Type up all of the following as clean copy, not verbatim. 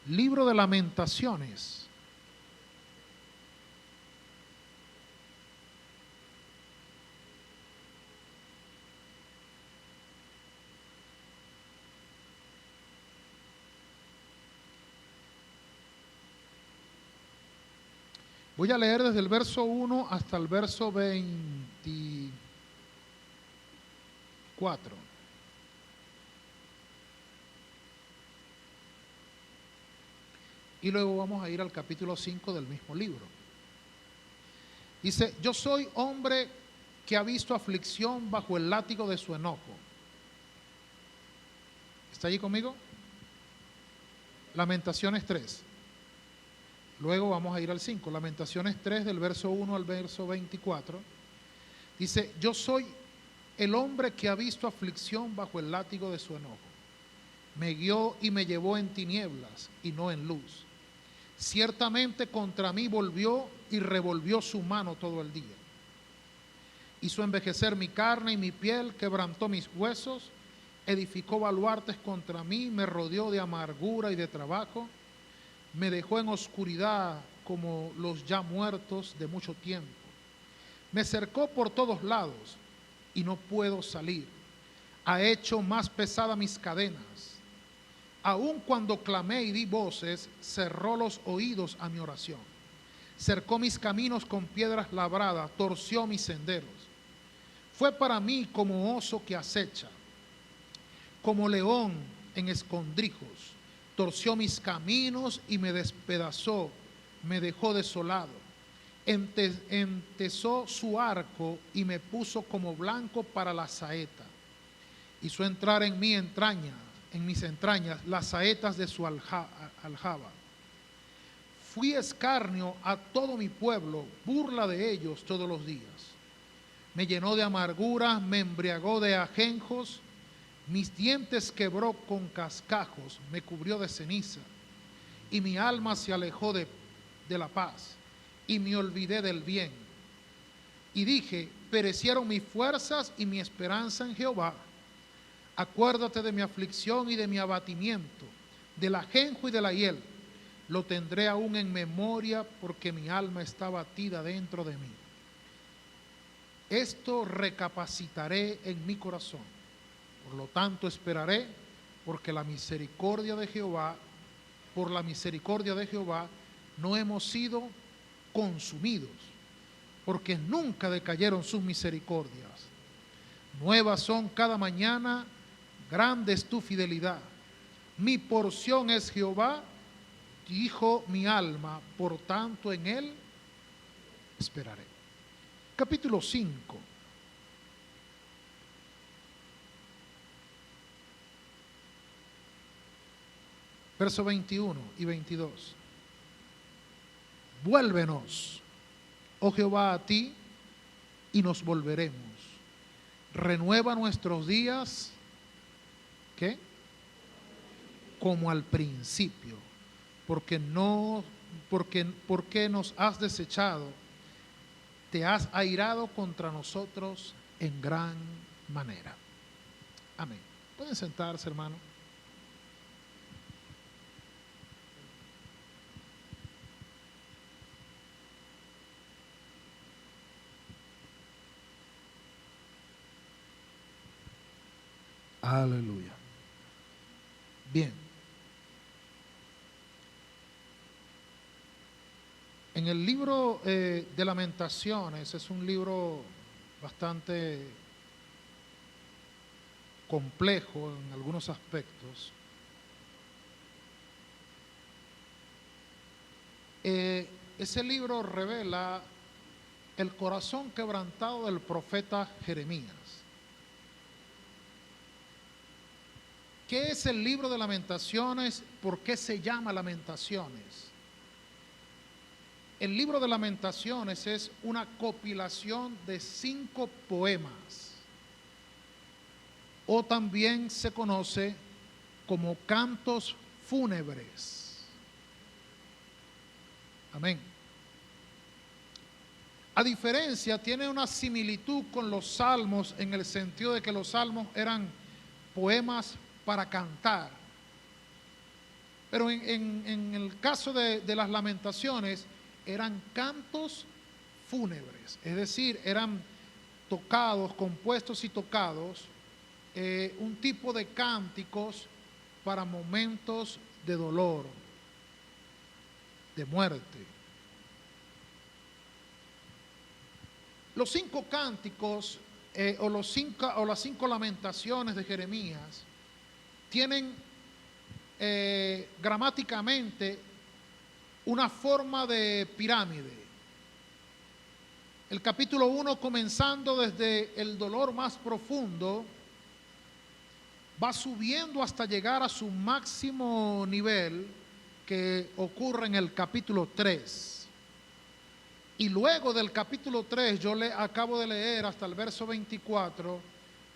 Libro de Lamentaciones. Voy a leer desde el verso 1 hasta el verso 24. Y luego vamos a ir al capítulo 5 del mismo libro. Dice: yo soy hombre que ha visto aflicción bajo el látigo de su enojo. ¿Está allí conmigo? Lamentaciones 3. Luego vamos a ir al 5. Lamentaciones 3 del verso 1 al verso 24. Dice: yo soy el hombre que ha visto aflicción bajo el látigo de su enojo. Me guió y me llevó en tinieblas y no en luz. Ciertamente contra mí volvió y revolvió su mano todo el día. Hizo envejecer mi carne y mi piel, quebrantó mis huesos, edificó baluartes contra mí, me rodeó de amargura y de trabajo, me dejó en oscuridad como los ya muertos de mucho tiempo. Me cercó por todos lados y no puedo salir. Ha hecho más pesada mis cadenas. Aun cuando clamé y di voces, cerró los oídos a mi oración. Cercó mis caminos con piedras labradas, torció mis senderos. Fue para mí como oso que acecha, como león en escondrijos. Torció mis caminos y me despedazó, me dejó desolado. Entesó su arco y me puso como blanco para la saeta. Hizo entrar en mis entrañas las saetas de su aljaba. Fui escarnio a todo mi pueblo, burla de ellos todos los días. Me llenó de amargura, me embriagó de ajenjos, mis dientes quebró con cascajos, me cubrió de ceniza, y mi alma se alejó de la paz, y me olvidé del bien. Y dije: perecieron mis fuerzas y mi esperanza en Jehová. Acuérdate de mi aflicción y de mi abatimiento, del ajenjo y de la hiel. Lo tendré aún en memoria, porque mi alma está abatida dentro de mí. Esto recapacitaré en mi corazón. Por lo tanto esperaré, porque la misericordia de Jehová, por la misericordia de Jehová, no hemos sido consumidos, porque nunca decayeron sus misericordias. Nuevas son cada mañana, grande es tu fidelidad. Mi porción es Jehová, dijo mi alma, por tanto en él esperaré. Capítulo 5. Verso 21 y 22. Vuélvenos, oh Jehová, a ti, y nos volveremos. Renueva nuestros días, ¿qué? Como al principio, porque nos has desechado, te has airado contra nosotros en gran manera. Amén. Pueden sentarse, hermano. Aleluya. Bien. En el libro de Lamentaciones, es un libro bastante complejo en algunos aspectos. Ese libro revela el corazón quebrantado del profeta Jeremías. ¿Qué es el libro de Lamentaciones? ¿Por qué se llama Lamentaciones? El libro de Lamentaciones es una compilación de 5 poemas, o también se conoce como cantos fúnebres. Amén. A diferencia, tiene una similitud con los salmos en el sentido de que los salmos eran poemas para cantar. Pero en el caso de las lamentaciones, eran cantos fúnebres, es decir, eran tocados, compuestos y tocados, un tipo de cánticos para momentos de dolor, de muerte. Los 5 cánticos o las 5 lamentaciones de Jeremías tienen gramáticamente una forma de pirámide. El capítulo 1, comenzando desde el dolor más profundo, va subiendo hasta llegar a su máximo nivel, que ocurre en el capítulo 3. Y luego del capítulo 3, yo le acabo de leer hasta el verso 24,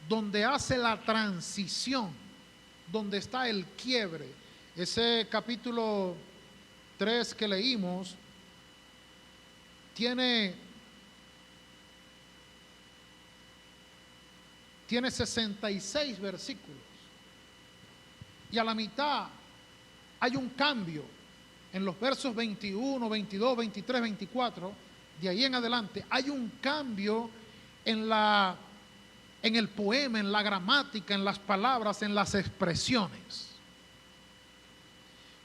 donde hace la transición, donde está el quiebre. Ese capítulo 3 que leímos tiene 66 versículos. Y a la mitad hay un cambio en los versos 21, 22, 23, 24. De ahí en adelante hay un cambio en el poema, en la gramática, en las palabras, en las expresiones.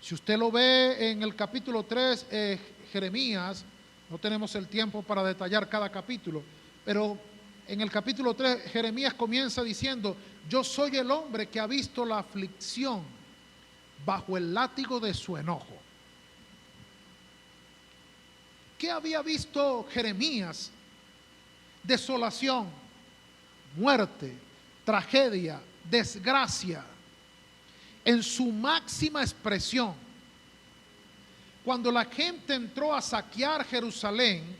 Si usted lo ve en el capítulo 3, Jeremías, no tenemos el tiempo para detallar cada capítulo, pero en el capítulo 3, Jeremías comienza diciendo: yo soy el hombre que ha visto la aflicción bajo el látigo de su enojo. ¿Qué había visto Jeremías? Desolación, muerte, tragedia, desgracia, en su máxima expresión. Cuando la gente entró a saquear Jerusalén,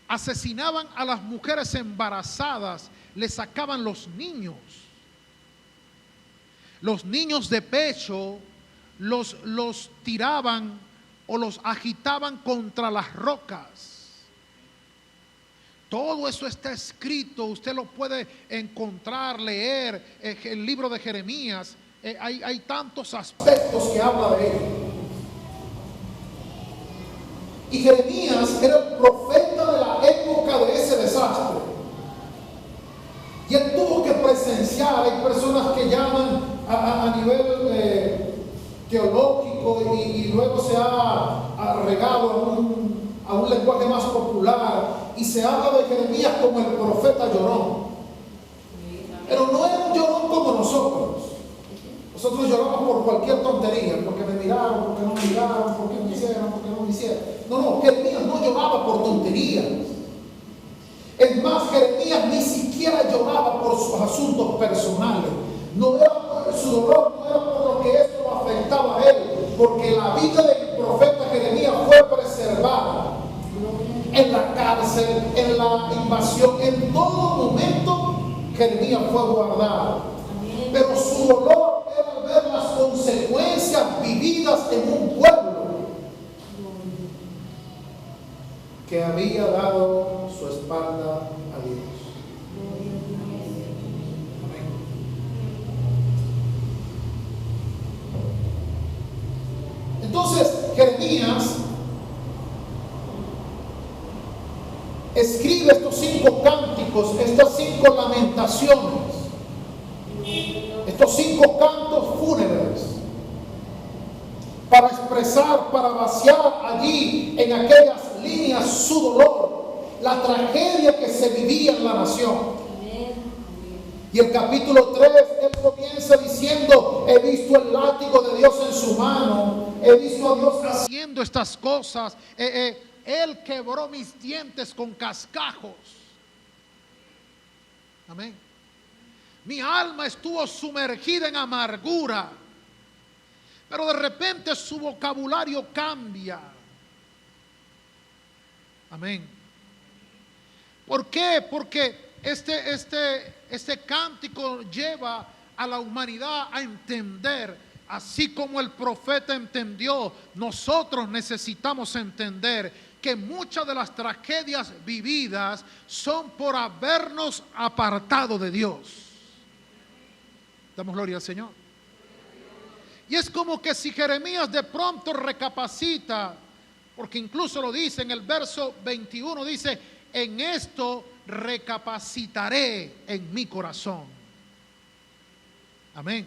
asesinaban a las mujeres embarazadas, les sacaban los niños de pecho, los tiraban o los agitaban contra las rocas. Todo eso está escrito, usted lo puede encontrar, leer, el libro de Jeremías. Hay tantos aspectos que habla de él. Y Jeremías era el profeta de la época de ese desastre. Y él tuvo que presenciar, hay personas que llaman a nivel teológico y luego se ha regado a un lenguaje más popular y se habla de Jeremías como el profeta llorón. Pero no era un llorón como nosotros. Nosotros lloramos por cualquier tontería, porque me miraron, porque no me miraron, porque me hicieron, porque no me hicieron. No, Jeremías no lloraba por tonterías. Es más, Jeremías ni siquiera lloraba por sus asuntos personales. No era su dolor, no era por lo que esto lo afectaba a él, porque la vida del profeta Jeremías fue preservada en la cárcel, en la invasión, en todo momento Jeremías fue guardado. Pero su dolor era ver las consecuencias vividas en un pueblo que había dado su espalda a Dios. Entonces, Jeremías escribe estos 5 cánticos, estas 5 lamentaciones, estos 5 cantos fúnebres, para expresar, para vaciar allí en aquellas líneas su dolor, la tragedia que se vivía en la nación. Y el capítulo 3, él comienza diciendo: he visto el látigo de Dios en su mano, he visto a Dios haciendo estas cosas, él quebró mis dientes con cascajos. Amén. Mi alma estuvo sumergida en amargura, pero de repente su vocabulario cambia. Amén. ¿Por qué? Porque este cántico lleva a la humanidad a entender, así como el profeta entendió, nosotros necesitamos entender que muchas de las tragedias vividas son por habernos apartado de Dios. Damos gloria al Señor. Y es como que si Jeremías de pronto recapacita, porque incluso lo dice en el verso 21, dice, en esto recapacitaré en mi corazón. Amén.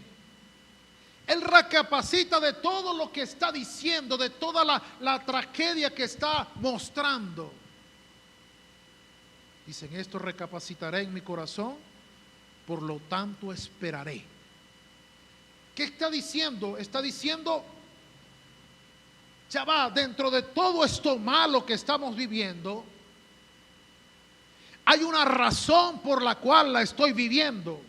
Él recapacita de todo lo que está diciendo, de toda la tragedia que está mostrando. Dice, en esto recapacitaré en mi corazón, por lo tanto esperaré. ¿Qué está diciendo? Está diciendo, ya va, dentro de todo esto malo que estamos viviendo, hay una razón por la cual la estoy viviendo.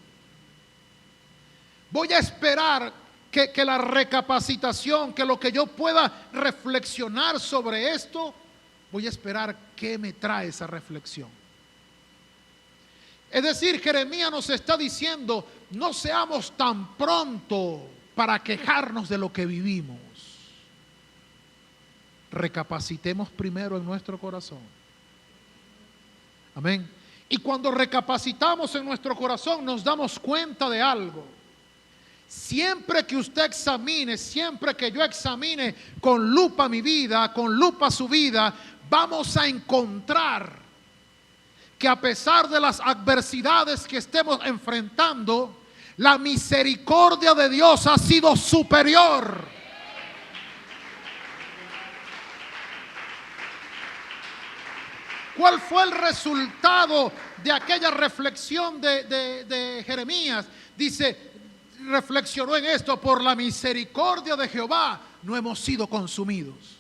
Voy a esperar que la recapacitación, que lo que yo pueda reflexionar sobre esto, voy a esperar qué me trae esa reflexión. Es decir, Jeremías nos está diciendo, no seamos tan pronto para quejarnos de lo que vivimos. Recapacitemos primero en nuestro corazón. Amén. Y cuando recapacitamos en nuestro corazón, nos damos cuenta de algo. Siempre que usted examine, siempre que yo examine con lupa mi vida, con lupa su vida, vamos a encontrar que a pesar de las adversidades que estemos enfrentando, la misericordia de Dios ha sido superior. ¿Cuál fue el resultado de aquella reflexión de Jeremías? Dice, reflexionó en esto, por la misericordia de Jehová no hemos sido consumidos.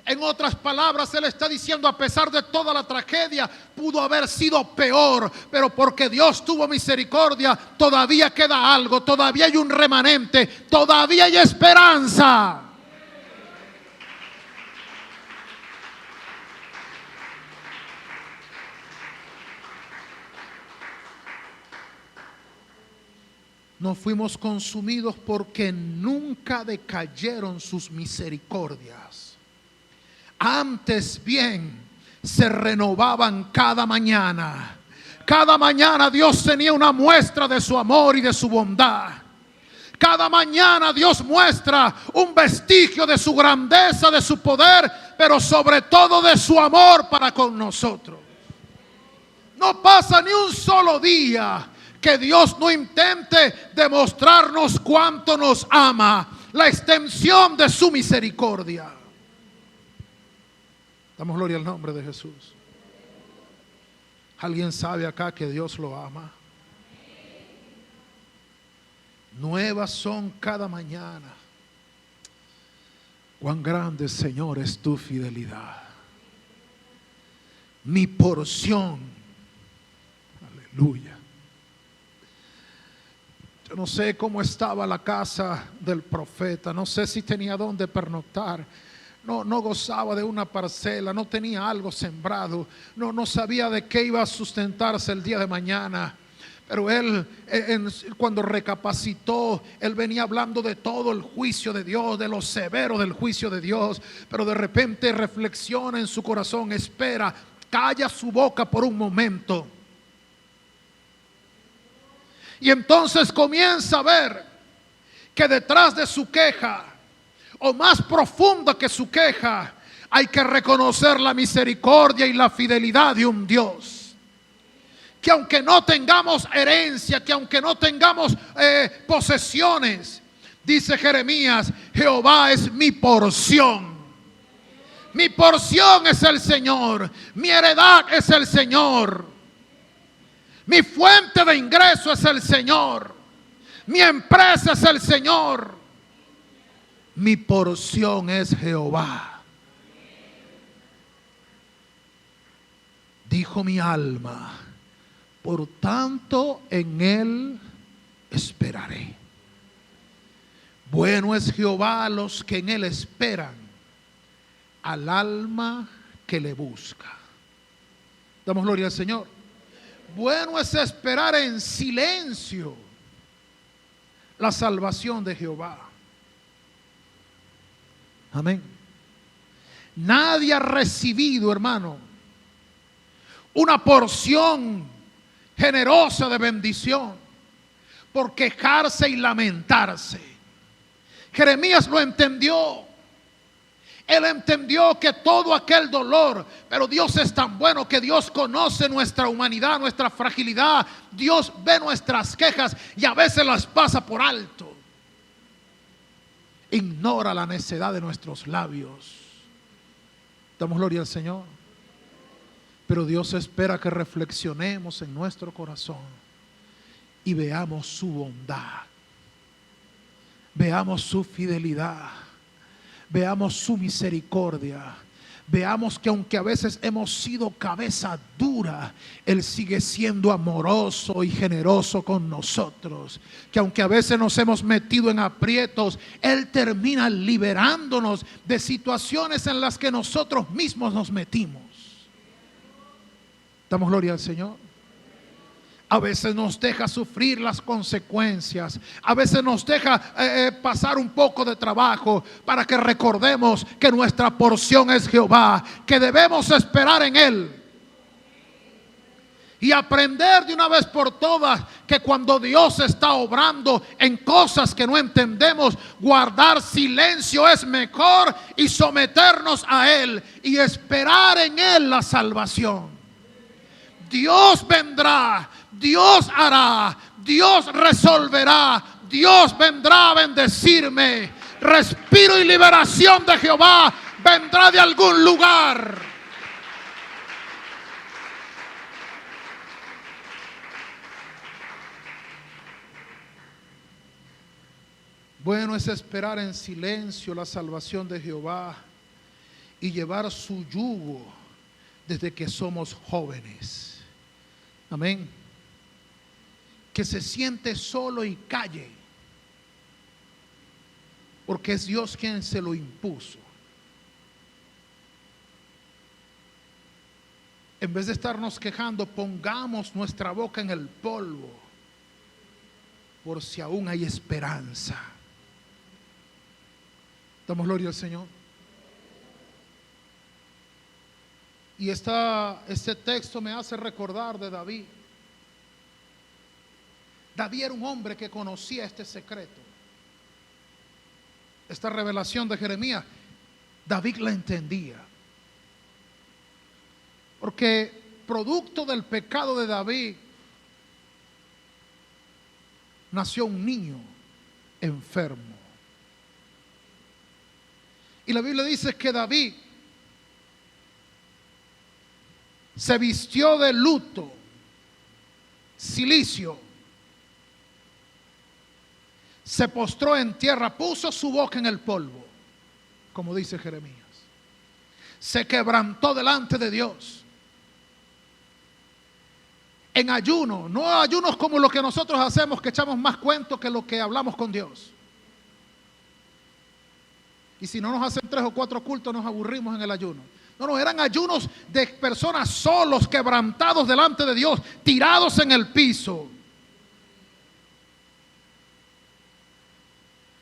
En otras palabras, él está diciendo, a pesar de toda la tragedia, pudo haber sido peor, pero porque Dios tuvo misericordia, todavía queda algo, todavía hay un remanente, todavía hay esperanza. No fuimos consumidos porque nunca decayeron sus misericordias. Antes bien, se renovaban cada mañana. Cada mañana Dios tenía una muestra de su amor y de su bondad. Cada mañana Dios muestra un vestigio de su grandeza, de su poder, pero sobre todo de su amor para con nosotros. No pasa ni un solo día que Dios no intente demostrarnos cuánto nos ama, la extensión de su misericordia. Damos gloria al nombre de Jesús. ¿Alguien sabe acá que Dios lo ama? Nuevas son cada mañana. Cuán grande, Señor, es tu fidelidad. Mi porción. Aleluya. Yo no sé cómo estaba la casa del profeta, no sé si tenía dónde pernoctar, no gozaba de una parcela, no tenía algo sembrado, no sabía de qué iba a sustentarse el día de mañana. Pero él, cuando recapacitó, él venía hablando de todo el juicio de Dios, de lo severo del juicio de Dios. Pero de repente reflexiona en su corazón, espera, calla su boca por un momento. Y entonces comienza a ver que detrás de su queja, o más profunda que su queja, hay que reconocer la misericordia y la fidelidad de un Dios. Que aunque no tengamos herencia, que aunque no tengamos posesiones, dice Jeremías, Jehová es mi porción. Mi porción es el Señor, mi heredad es el Señor. Mi fuente de ingreso es el Señor. Mi empresa es el Señor. Mi porción es Jehová. Dijo mi alma, por tanto en Él esperaré. Bueno es Jehová a los que en Él esperan, al alma que le busca. Damos gloria al Señor. Bueno es esperar en silencio la salvación de Jehová. Amén. Nadie ha recibido, hermano, una porción generosa de bendición por quejarse y lamentarse. Jeremías lo entendió. Él entendió que todo aquel dolor, pero Dios es tan bueno que Dios conoce nuestra humanidad, nuestra fragilidad. Dios ve nuestras quejas y a veces las pasa por alto. Ignora la necedad de nuestros labios. Damos gloria al Señor. Pero Dios espera que reflexionemos en nuestro corazón y veamos su bondad, veamos su fidelidad, veamos su misericordia, veamos que aunque a veces hemos sido cabeza dura, Él sigue siendo amoroso y generoso con nosotros. Que aunque a veces nos hemos metido en aprietos, Él termina liberándonos de situaciones en las que nosotros mismos nos metimos. Damos gloria al Señor. A veces nos deja sufrir las consecuencias. A veces nos deja pasar un poco de trabajo para que recordemos que nuestra porción es Jehová, que debemos esperar en Él. Y aprender de una vez por todas que cuando Dios está obrando en cosas que no entendemos, guardar silencio es mejor y someternos a Él y esperar en Él la salvación. Dios vendrá, Dios hará, Dios resolverá, Dios vendrá a bendecirme. Respiro y liberación de Jehová vendrá de algún lugar. Bueno es esperar en silencio la salvación de Jehová y llevar su yugo desde que somos jóvenes. Amén. Que se siente solo y calle, porque es Dios quien se lo impuso. En vez de estarnos quejando, pongamos nuestra boca en el polvo, por si aún hay esperanza. Damos gloria al Señor. Y este texto me hace recordar de David. David era un hombre que conocía este secreto. Esta revelación de Jeremías, David la entendía. Porque producto del pecado de David, nació un niño enfermo. Y la Biblia dice que David se vistió de luto, cilicio, se postró en tierra, puso su boca en el polvo, como dice Jeremías. Se quebrantó delante de Dios. En ayuno, no ayunos como lo que nosotros hacemos, que echamos más cuentos que lo que hablamos con Dios. Y si no nos hacen 3 o 4 cultos, nos aburrimos en el ayuno. No, eran ayunos de personas solos, quebrantados delante de Dios, tirados en el piso.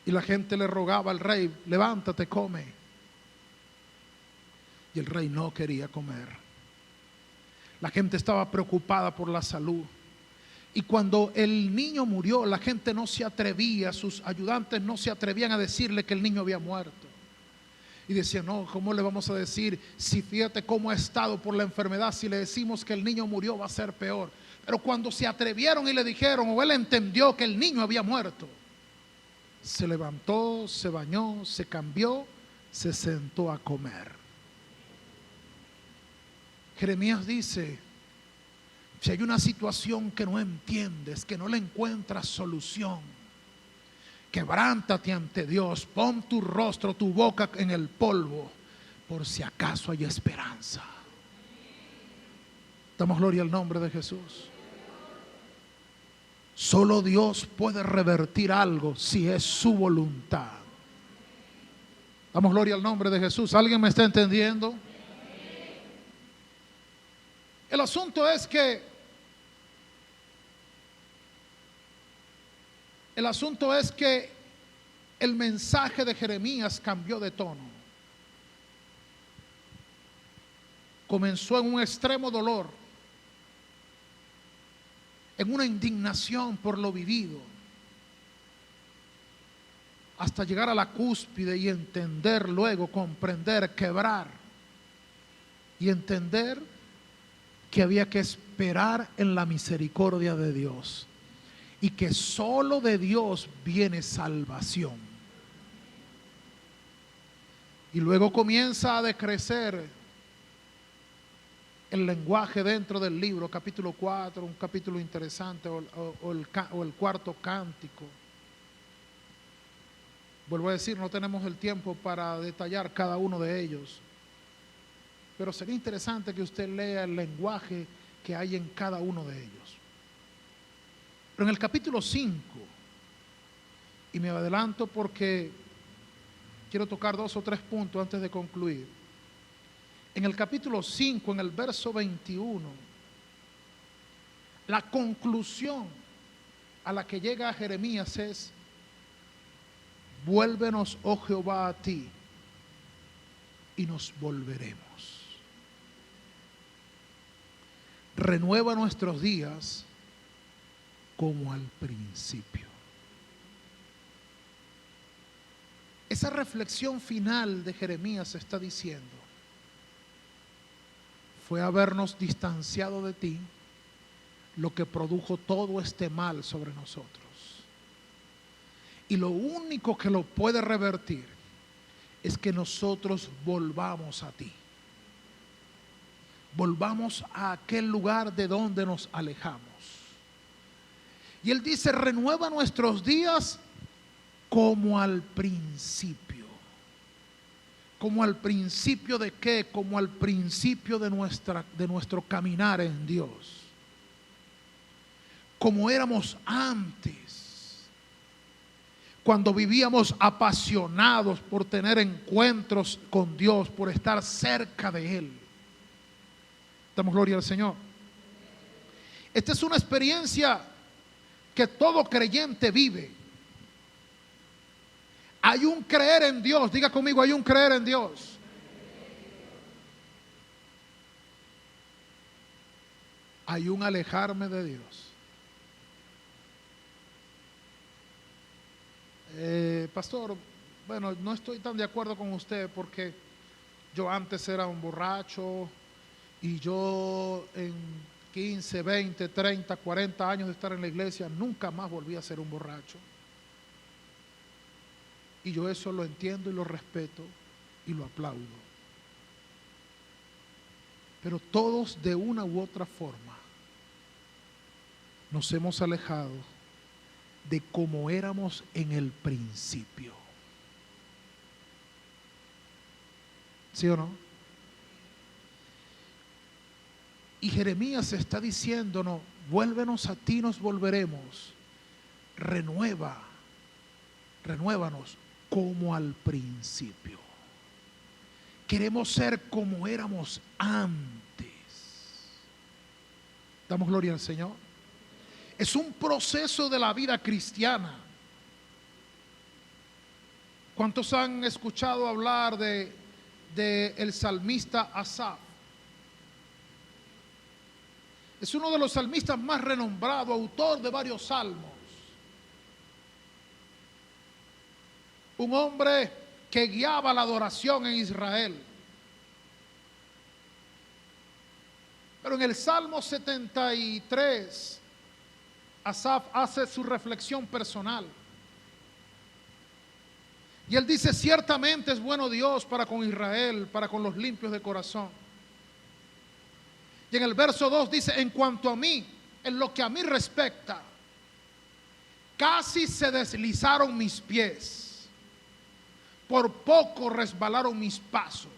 Y la gente le rogaba al rey, levántate, come. Y el rey no quería comer. La gente estaba preocupada por la salud. Y cuando el niño murió, la gente no se atrevía, sus ayudantes no se atrevían a decirle que el niño había muerto. Y decían, no, ¿cómo le vamos a decir si fíjate cómo ha estado por la enfermedad? Si le decimos que el niño murió va a ser peor. Pero cuando se atrevieron y le dijeron, o él entendió que el niño había muerto, se levantó, se bañó, se cambió, se sentó a comer. Jeremías dice, si hay una situación que no entiendes, que no le encuentras solución, quebrántate ante Dios, pon tu rostro, tu boca en el polvo, por si acaso hay esperanza. Damos gloria al nombre de Jesús. Solo Dios puede revertir algo si es su voluntad. Damos gloria al nombre de Jesús. ¿Alguien me está entendiendo? El asunto es que el mensaje de Jeremías cambió de tono. Comenzó en un extremo dolor, en una indignación por lo vivido. hasta llegar a la cúspide y entender luego, comprender, quebrar y entender que había que esperar en la misericordia de Dios y que solo de Dios viene salvación. Y luego comienza a decrecer el lenguaje dentro del libro, capítulo 4, un capítulo interesante, o el cuarto cántico. Vuelvo a decir, no tenemos el tiempo para detallar cada uno de ellos, pero sería interesante que usted lea el lenguaje que hay en cada uno de ellos. Pero en el capítulo 5, y me adelanto porque quiero tocar 2 o 3 puntos antes de concluir. En el capítulo 5, en el verso 21, la conclusión a la que llega Jeremías es: vuélvenos, oh Jehová, a ti, y nos volveremos. Renueva nuestros días como al principio. Esa reflexión final de Jeremías está diciendo: fue habernos distanciado de ti lo que produjo todo este mal sobre nosotros. Y lo único que lo puede revertir es que nosotros volvamos a ti. Volvamos a aquel lugar de donde nos alejamos. Y él dice: renueva nuestros días como al principio. ¿Como al principio de qué? Como al principio de nuestro caminar en Dios. Como éramos antes, cuando vivíamos apasionados por tener encuentros con Dios, por estar cerca de Él. Damos gloria al Señor. Esta es una experiencia que todo creyente vive. Hay un creer en Dios, diga conmigo, hay un creer en Dios. Hay un alejarme de Dios. Pastor, bueno, no estoy tan de acuerdo con usted porque yo antes era un borracho y yo en 15, 20, 30, 40 años de estar en la iglesia nunca más volví a ser un borracho. Y yo eso lo entiendo y lo respeto y lo aplaudo. Pero todos de una u otra forma nos hemos alejado de cómo éramos en el principio. ¿Sí o no? Y Jeremías está diciéndonos: vuélvenos a ti, nos volveremos. Renuévanos como al principio. Queremos ser como éramos antes. Damos gloria al Señor. Es un proceso de la vida cristiana. ¿Cuántos han escuchado hablar de el salmista Asaf? Es uno de los salmistas más renombrados, autor de varios salmos. Un hombre que guiaba la adoración en Israel. Pero en el Salmo 73, Asaf hace su reflexión personal. Y él dice: ciertamente es bueno Dios para con Israel, para con los limpios de corazón. Y en el verso 2 dice: en cuanto a mí, en lo que a mí respecta, casi se deslizaron mis pies. Por poco resbalaron mis pasos.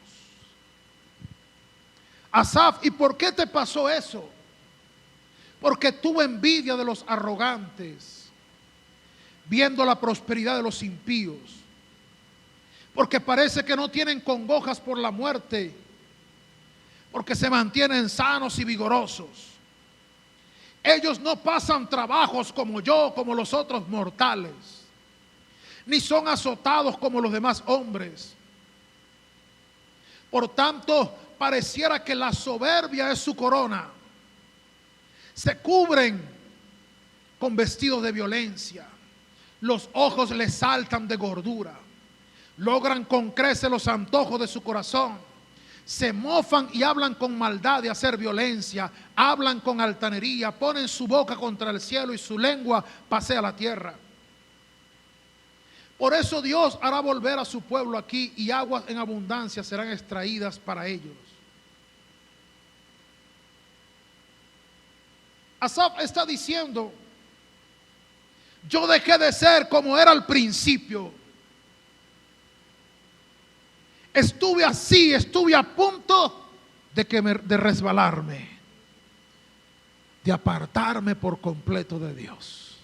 Asaf, ¿y por qué te pasó eso? Porque tuve envidia de los arrogantes, viendo la prosperidad de los impíos. Porque parece que no tienen congojas por la muerte, porque se mantienen sanos y vigorosos. Ellos no pasan trabajos como yo, como los otros mortales, ni son azotados como los demás hombres. Por tanto, pareciera que la soberbia es su corona. Se cubren con vestidos de violencia. Los ojos les saltan de gordura. Logran con creces los antojos de su corazón. Se mofan y hablan con maldad de hacer violencia. Hablan con altanería. Ponen su boca contra el cielo y su lengua pasea la tierra. Por eso Dios hará volver a su pueblo aquí y aguas en abundancia serán extraídas para ellos. Asaf está diciendo: yo dejé de ser como era al principio. Estuve así, estuve a punto de resbalarme, de apartarme por completo de Dios.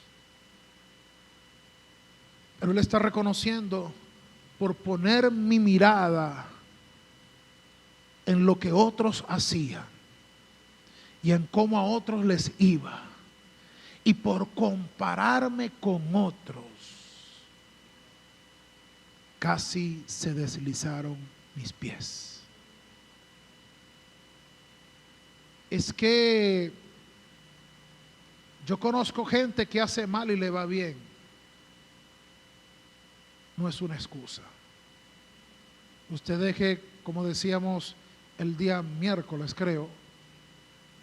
Pero él está reconociendo: por poner mi mirada en lo que otros hacían y en cómo a otros les iba, y por compararme con otros, casi se deslizaron mis pies. Es que yo conozco gente que hace mal y le va bien. No es una excusa. Usted deje, como decíamos el día miércoles, creo,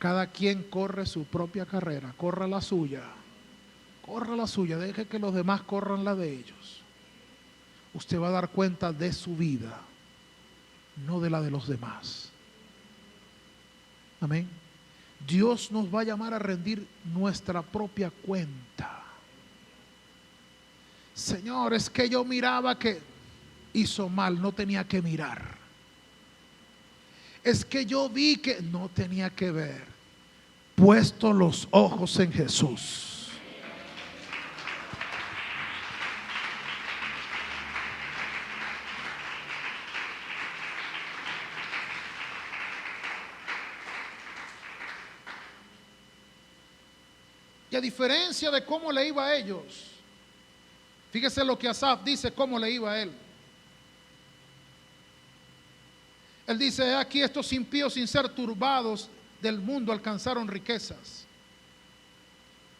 cada quien corre su propia carrera, corra la suya, deje que los demás corran la de ellos. Usted va a dar cuenta de su vida, no de la de los demás. Amén. Dios nos va a llamar a rendir nuestra propia cuenta. Señor, es que yo miraba que hizo mal, no tenía que mirar. Es que yo vi que no tenía que ver. Puesto los ojos en Jesús. Y a diferencia de cómo le iba a ellos, fíjese lo que Asaf dice, cómo le iba a él. Él dice: aquí estos impíos, sin ser turbados del mundo, alcanzaron riquezas.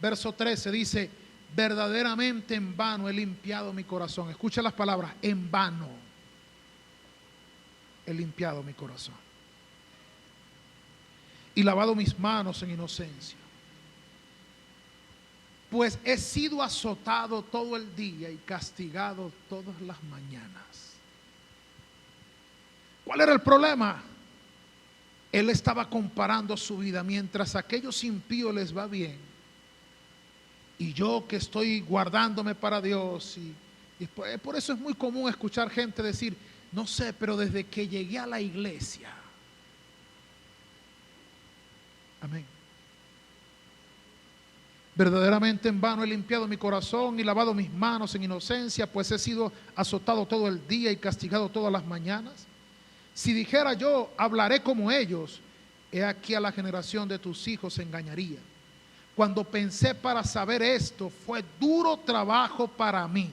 Verso 13 dice: verdaderamente en vano he limpiado mi corazón. Escucha las palabras: en vano he limpiado mi corazón y lavado mis manos en inocencia, pues he sido azotado todo el día y castigado todas las mañanas. ¿Cuál era el problema? Él estaba comparando su vida. Mientras a aquellos impíos les va bien, y yo que estoy guardándome para Dios. Y por eso es muy común escuchar gente decir: no sé, pero desde que llegué a la iglesia. Amén. Verdaderamente en vano he limpiado mi corazón y lavado mis manos en inocencia, pues he sido azotado todo el día y castigado todas las mañanas. Si dijera yo, hablaré como ellos, he aquí a la generación de tus hijos engañaría. Cuando pensé para saber esto, fue duro trabajo para mí.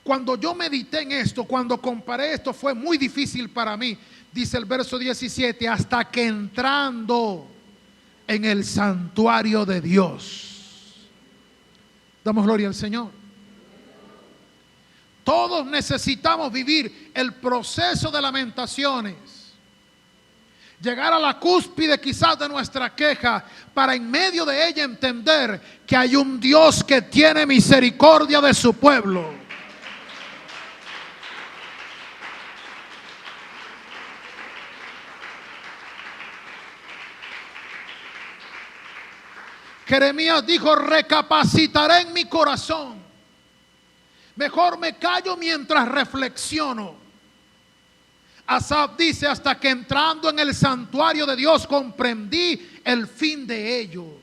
Cuando yo medité en esto, cuando comparé esto, fue muy difícil para mí. Dice el verso 17: hasta que entrando en el santuario de Dios. Damos gloria al Señor. Todos necesitamos vivir el proceso de lamentaciones, llegar a la cúspide quizás de nuestra queja, para en medio de ella entender que hay un Dios que tiene misericordia de su pueblo. Jeremías dijo: recapacitaré en mi corazón. Mejor me callo mientras reflexiono. Asaf dice: hasta que entrando en el santuario de Dios comprendí el fin de ellos.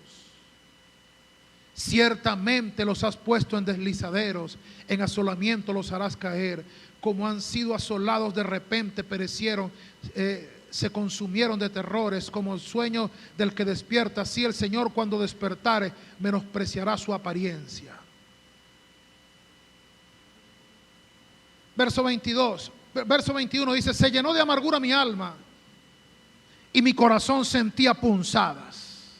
Ciertamente los has puesto en deslizaderos, en asolamiento los harás caer. Como han sido asolados de repente perecieron, se consumieron de terrores, como el sueño del que despierta. Así el Señor, cuando despertare, menospreciará su apariencia. Verso 21 dice: se llenó de amargura mi alma y mi corazón sentía punzadas.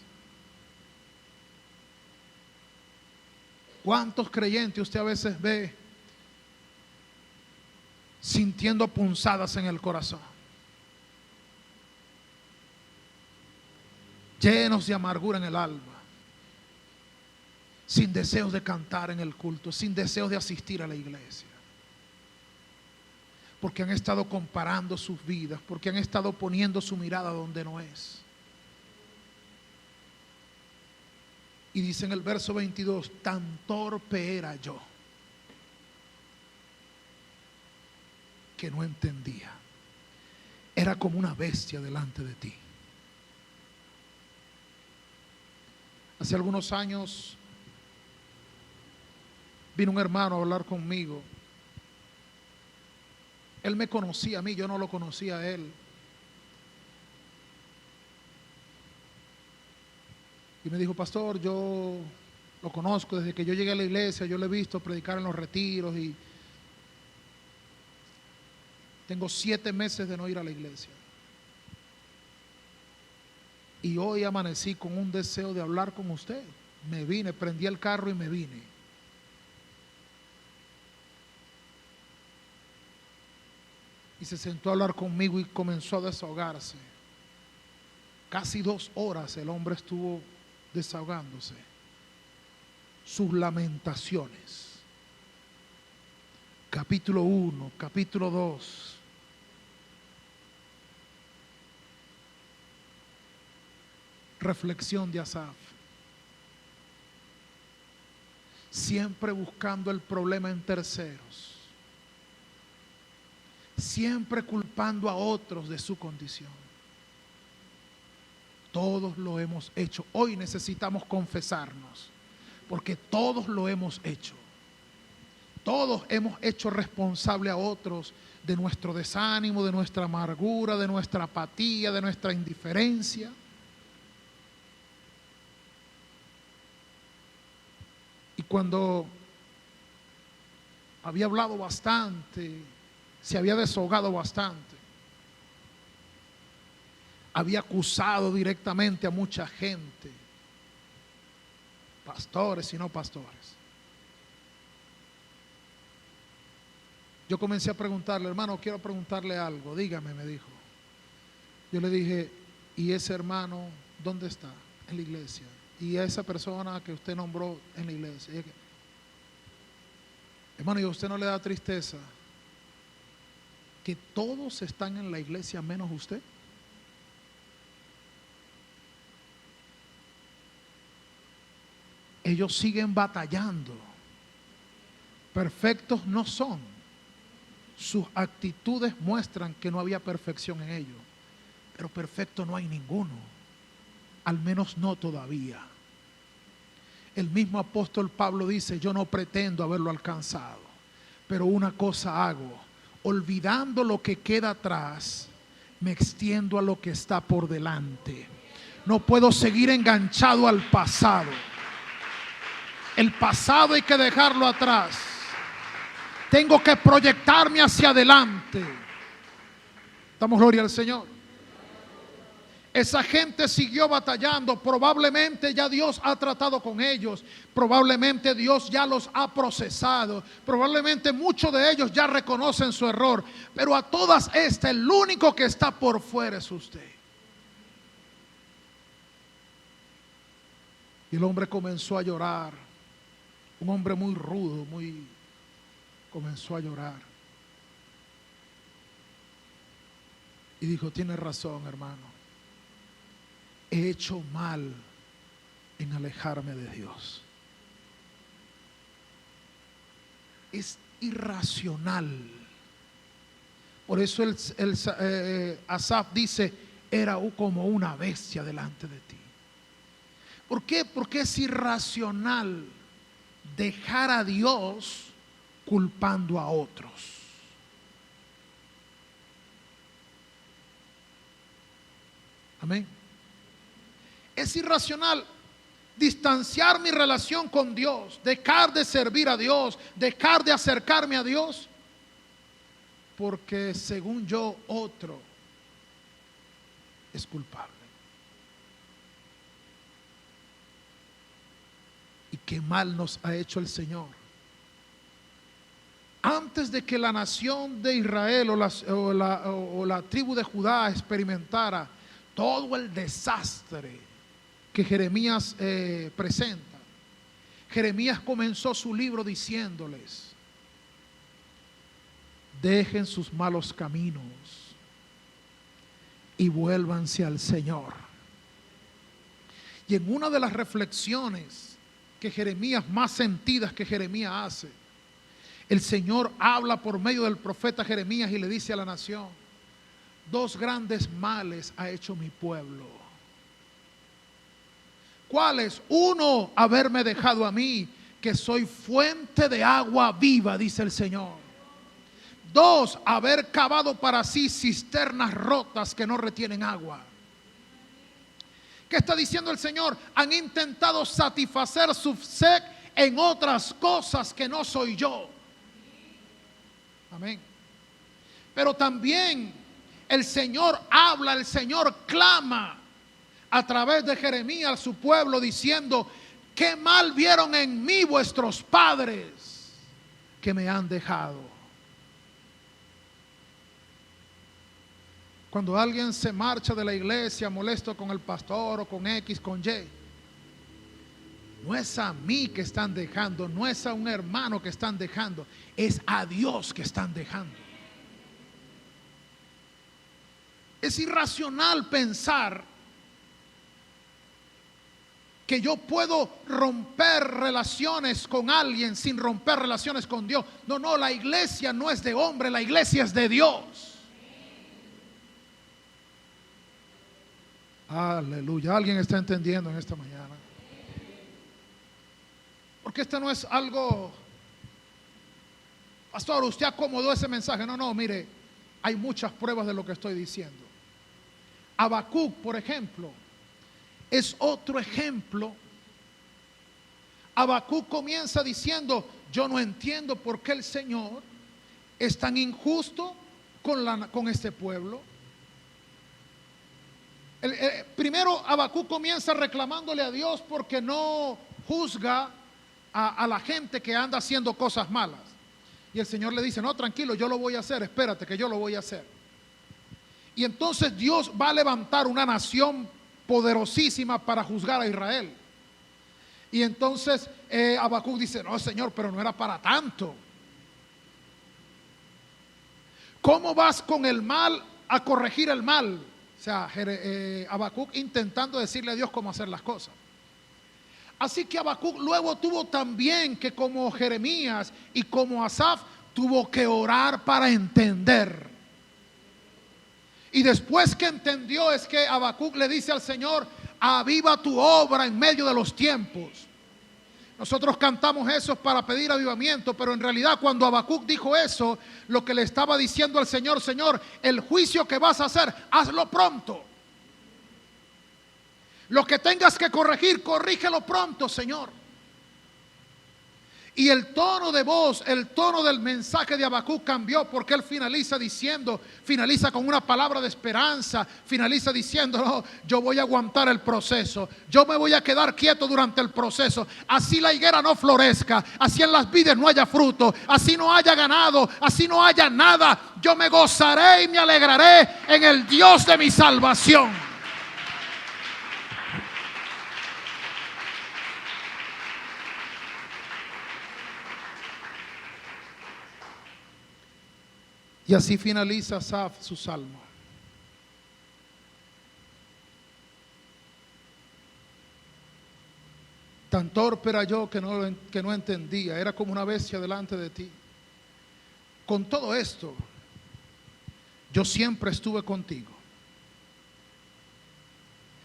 ¿Cuántos creyentes usted a veces ve sintiendo punzadas en el corazón? Llenos de amargura en el alma, sin deseos de cantar en el culto, sin deseos de asistir a la iglesia, porque han estado comparando sus vidas, porque han estado poniendo su mirada donde no es. Y dice en el verso 22, tan torpe era yo que no entendía. Era como una bestia delante de ti. Hace algunos años vino un hermano a hablar conmigo. Él me conocía a mí, yo no lo conocía a él. Y me dijo: pastor, yo lo conozco desde que yo llegué a la iglesia, yo lo he visto predicar en los retiros y tengo 7 meses de no ir a la iglesia. Y hoy amanecí con un deseo de hablar con usted. Me vine, prendí el carro y me vine. Y se sentó a hablar conmigo y comenzó a desahogarse. Casi 2 horas el hombre estuvo desahogándose. Sus lamentaciones. Capítulo 1, capítulo 2. Reflexión de Asaf. Siempre buscando el problema en terceros. Siempre culpando a otros de su condición. Todos lo hemos hecho. Hoy necesitamos confesarnos, porque todos lo hemos hecho. Todos hemos hecho responsable a otros de nuestro desánimo, de nuestra amargura, de nuestra apatía, de nuestra indiferencia. Y cuando había hablado bastante, se había desahogado bastante, había acusado directamente a mucha gente, pastores y no pastores. Yo comencé a preguntarle: hermano, quiero preguntarle algo, dígame, me dijo. Yo le dije: ¿y ese hermano dónde está? En la iglesia. Y a esa persona que usted nombró en la iglesia. Hermano, ¿y a usted no le da tristeza que todos están en la iglesia menos usted? Ellos siguen batallando. Perfectos no son. Sus actitudes muestran que no había perfección en ellos. Pero perfecto no hay ninguno. Al menos no todavía. El mismo apóstol Pablo dice: yo no pretendo haberlo alcanzado, pero una cosa hago, olvidando lo que queda atrás, me extiendo a lo que está por delante. No puedo seguir enganchado al pasado. El pasado hay que dejarlo atrás. Tengo que proyectarme hacia adelante. Damos gloria al Señor. Esa gente siguió batallando. Probablemente ya Dios ha tratado con ellos. Probablemente Dios ya los ha procesado. Probablemente muchos de ellos ya reconocen su error. Pero a todas estas, el único que está por fuera es usted. Y el hombre comenzó a llorar. Un hombre muy rudo, comenzó a llorar. Y dijo: tiene razón, hermano. He hecho mal en alejarme de Dios. Es irracional. Por eso Asaf dice: era como una bestia delante de ti. ¿Por qué? Porque es irracional dejar a Dios culpando a otros. Amén. Es irracional distanciar mi relación con Dios, dejar de servir a Dios, dejar de acercarme a Dios, porque según yo otro es culpable. Y qué mal nos ha hecho el Señor. Antes de que la nación de Israel o la tribu de Judá experimentara todo el desastre que Jeremías presenta, Jeremías comenzó su libro diciéndoles: dejen sus malos caminos y vuélvanse al Señor. Y en una de las reflexiones que Jeremías, más sentidas que Jeremías hace, el Señor habla por medio del profeta Jeremías y le dice a la nación: dos grandes males ha hecho mi pueblo. ¿Cuáles? Uno, haberme dejado a mí, que soy fuente de agua viva, dice el Señor. Dos, haber cavado para sí cisternas rotas que no retienen agua. ¿Qué está diciendo el Señor? Han intentado satisfacer su sed en otras cosas que no soy yo. Amén. Pero también el Señor habla, el Señor clama a través de Jeremías a su pueblo diciendo: qué mal vieron en mí vuestros padres, que me han dejado. Cuando alguien se marcha de la iglesia molesto con el pastor o con X, con Y, no es a mí que están dejando, no es a un hermano que están dejando, es a Dios que están dejando. Es irracional pensar que yo puedo romper relaciones con alguien sin romper relaciones con Dios. No, no, la iglesia no es de hombre, la iglesia es de Dios. Aleluya, alguien está entendiendo en esta mañana. Porque esto no es algo, pastor, usted acomodó ese mensaje. No, no, mire, hay muchas pruebas de lo que estoy diciendo. Habacuc, por ejemplo, es otro ejemplo. Habacuc comienza diciendo: yo no entiendo por qué el Señor es tan injusto con este pueblo. Primero Habacuc comienza reclamándole a Dios porque no juzga a la gente que anda haciendo cosas malas. Y el Señor le dice: no, tranquilo, yo lo voy a hacer, espérate que yo lo voy a hacer. Y entonces Dios va a levantar una nación poderosísima para juzgar a Israel. Y entonces Habacuc dice: no, Señor, pero no era para tanto. ¿Cómo vas con el mal a corregir el mal? O sea, Habacuc intentando decirle a Dios cómo hacer las cosas. Así que Habacuc luego tuvo también que, como Jeremías y como Asaf, tuvo que orar para entender. Y después que entendió, es que Habacuc le dice al Señor: aviva tu obra en medio de los tiempos. Nosotros cantamos eso para pedir avivamiento, pero en realidad cuando Habacuc dijo eso, lo que le estaba diciendo al Señor: Señor, el juicio que vas a hacer, hazlo pronto. Lo que tengas que corregir, corrígelo pronto, Señor. Y el tono de voz, el tono del mensaje de Habacuc cambió, porque él finaliza con una palabra de esperanza, finaliza diciendo: no, yo voy a aguantar el proceso, yo me voy a quedar quieto durante el proceso. Así la higuera no florezca, así en las vides no haya fruto, así no haya ganado, así no haya nada, yo me gozaré y me alegraré en el Dios de mi salvación. Y así finaliza Asaf su salmo. Tan torpe era yo que no entendía, era como una bestia delante de ti. Con todo esto, yo siempre estuve contigo.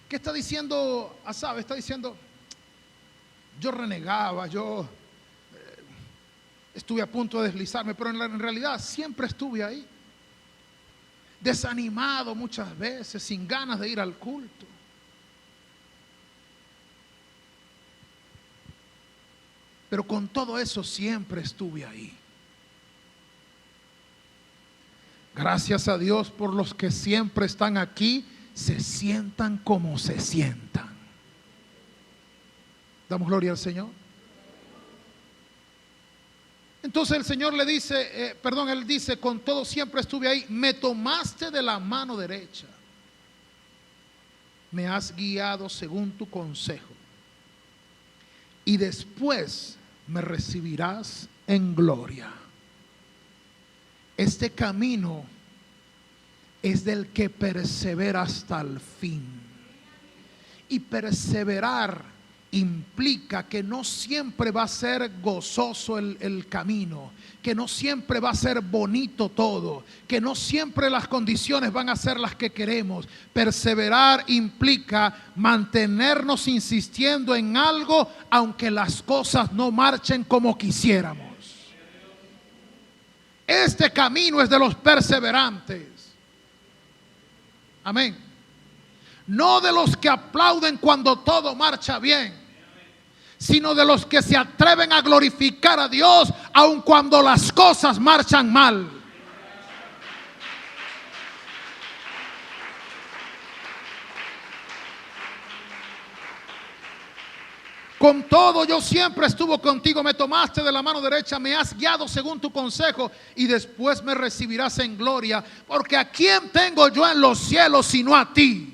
¿Qué está diciendo Asaf? Está diciendo: yo renegaba, yo estuve a punto de deslizarme, pero en realidad siempre estuve ahí, desanimado muchas veces, sin ganas de ir al culto. Pero con todo eso siempre estuve ahí. Gracias a Dios por los que siempre están aquí, se sientan como se sientan. Damos gloria al Señor. Entonces el Señor le dice, Él dice, con todo siempre estuve ahí, me tomaste de la mano derecha, me has guiado según tu consejo, y después me recibirás en gloria. Este camino es del que persevera hasta el fin. Y perseverar implica que no siempre va a ser gozoso el camino, que no siempre va a ser bonito todo, que no siempre las condiciones van a ser las que queremos. Perseverar implica mantenernos insistiendo en algo aunque las cosas no marchen como quisiéramos. Este camino es de los perseverantes. Amén. No de los que aplauden cuando todo marcha bien, sino de los que se atreven a glorificar a Dios aun cuando las cosas marchan mal. Con todo yo siempre estuve contigo, me tomaste de la mano derecha, me has guiado según tu consejo, y después me recibirás en gloria, porque ¿a quién tengo yo en los cielos sino a ti?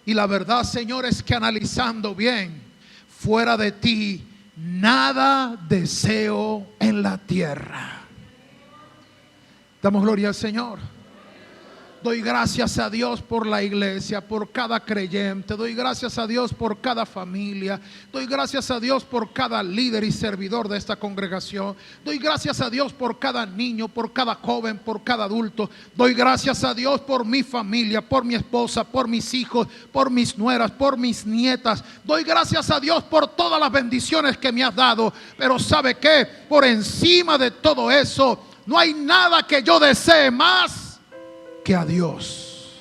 Y la verdad, Señor, es que analizando bien, fuera de ti nada deseo en la tierra. Damos gloria al Señor. Doy gracias a Dios por la iglesia, por cada creyente. Doy gracias a Dios por cada familia. Doy gracias a Dios por cada líder y servidor de esta congregación. Doy gracias a Dios por cada niño, por cada joven, por cada adulto. Doy gracias a Dios por mi familia, por mi esposa, por mis hijos, por mis nueras, por mis nietas. Doy gracias a Dios por todas las bendiciones que me has dado. Pero ¿sabe qué? Por encima de todo eso, no hay nada que yo desee más que a Dios.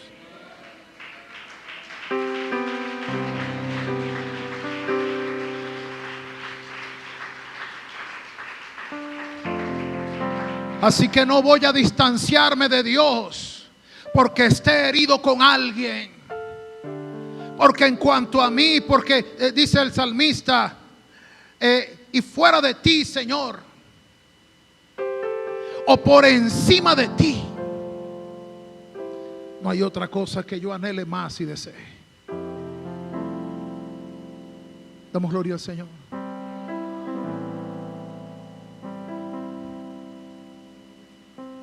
Así que no voy a distanciarme de Dios porque esté herido con alguien, porque en cuanto a mí, porque dice el salmista, y fuera de ti, Señor, o por encima de ti, no hay otra cosa que yo anhele más y desee. Damos gloria al Señor.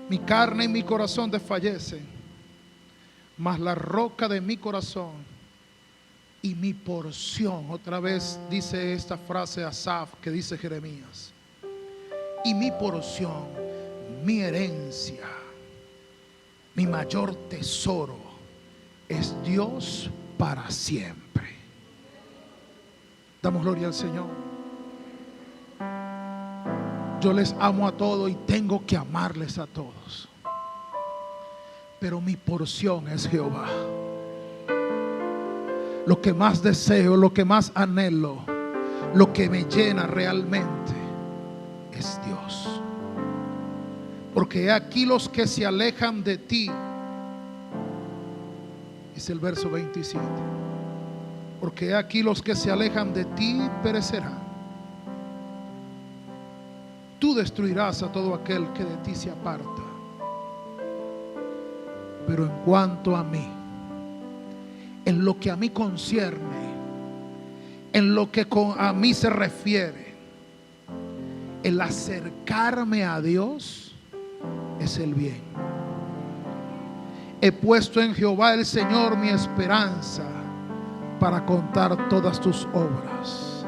Mi carne y mi corazón desfallecen, mas la roca de mi corazón y mi porción. Otra vez dice esta frase Asaf que dice Jeremías. Y mi porción, mi herencia, mi mayor tesoro es Dios para siempre. Damos gloria al Señor. Yo les amo a todos y tengo que amarles a todos, pero mi porción es Jehová. Lo que más deseo, lo que más anhelo, lo que me llena realmente es Dios. Porque he aquí los que se alejan de ti, es el verso 27. Porque he aquí los que se alejan de ti perecerán. Tú destruirás a todo aquel que de ti se aparta. Pero en cuanto a mí, en lo que a mí concierne, en lo que a mí se refiere, el acercarme a Dios es el bien. He puesto en Jehová el Señor mi esperanza para contar todas tus obras.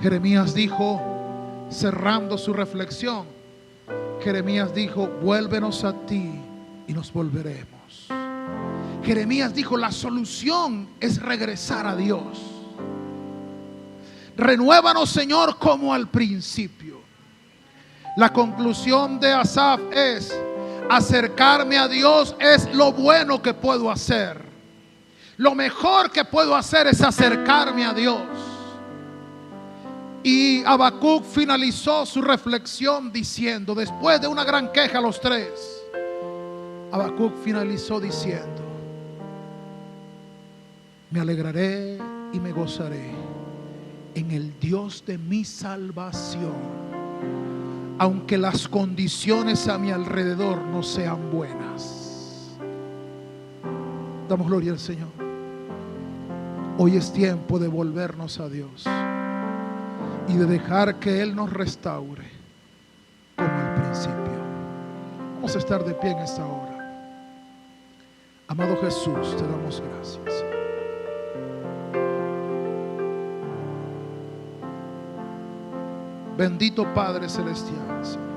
Jeremías dijo, cerrando su reflexión, Jeremías dijo, vuélvenos a ti y nos volveremos. Jeremías dijo, la solución es regresar a Dios. Renuévanos, Señor, como al principio. La conclusión de Asaf es, acercarme a Dios es lo bueno que puedo hacer. Lo mejor que puedo hacer es acercarme a Dios. Y Habacuc finalizó su reflexión diciendo, después de una gran queja a los tres, Habacuc finalizó diciendo, me alegraré y me gozaré en el Dios de mi salvación, aunque las condiciones a mi alrededor no sean buenas. Damos gloria al Señor. Hoy es tiempo de volvernos a Dios y de dejar que Él nos restaure como al principio. Vamos a estar de pie en esta hora. Amado Jesús, te damos gracias. Bendito Padre Celestial, Señor.